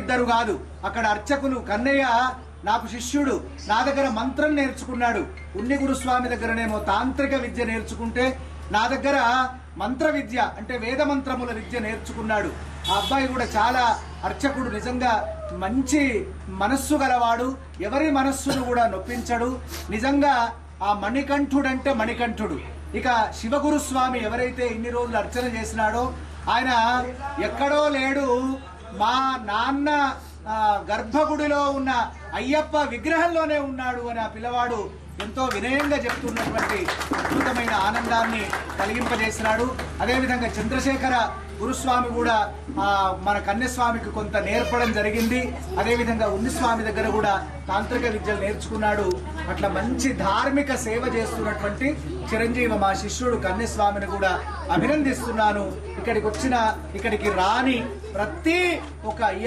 ఒకరిద్దరు కాదు, అక్కడ అర్చకులు కన్నయ్య నాకు శిష్యుడు, నా దగ్గర మంత్రం నేర్చుకున్నాడు. ఉన్ని గురుస్వామి దగ్గరనేమో తాంత్రిక విద్య నేర్చుకుంటే నా దగ్గర మంత్ర విద్య అంటే వేద మంత్రముల విద్య నేర్చుకున్నాడు. ఆ అబ్బాయి కూడా చాలా అర్చకుడు, నిజంగా మంచి మనస్సు గలవాడు, ఎవరి మనస్సును కూడా నొప్పించడు. నిజంగా ఆ మణికంఠుడంటే మణికంఠుడు. ఇక శివగురుస్వామి ఎవరైతే ఇన్ని రోజులు అర్చన చేసినాడో ఆయన ఎక్కడో లేడు, మా నాన్న గర్భగుడిలో ఉన్న అయ్యప్ప విగ్రహంలోనే ఉన్నాడు అని ఆ పిల్లవాడు ఎంతో వినయంగా చెప్తున్నటువంటి అద్భుతమైన ఆనందాన్ని కలిగింపజేసినాడు. అదేవిధంగా చంద్రశేఖర గురుస్వామి కూడా మన కన్యస్వామికి కొంత నేర్పడం జరిగింది. అదేవిధంగా ఉన్నిస్వామి దగ్గర కూడా తాంత్రిక విద్యలు నేర్చుకున్నాడు. అట్లా మంచి ధార్మిక సేవ చేస్తున్నటువంటి చిరంజీవి మా శిష్యుడు కన్యస్వామిని కూడా అభినందిస్తున్నాను. ఇక్కడికి రాని ప్రతి ఒక్క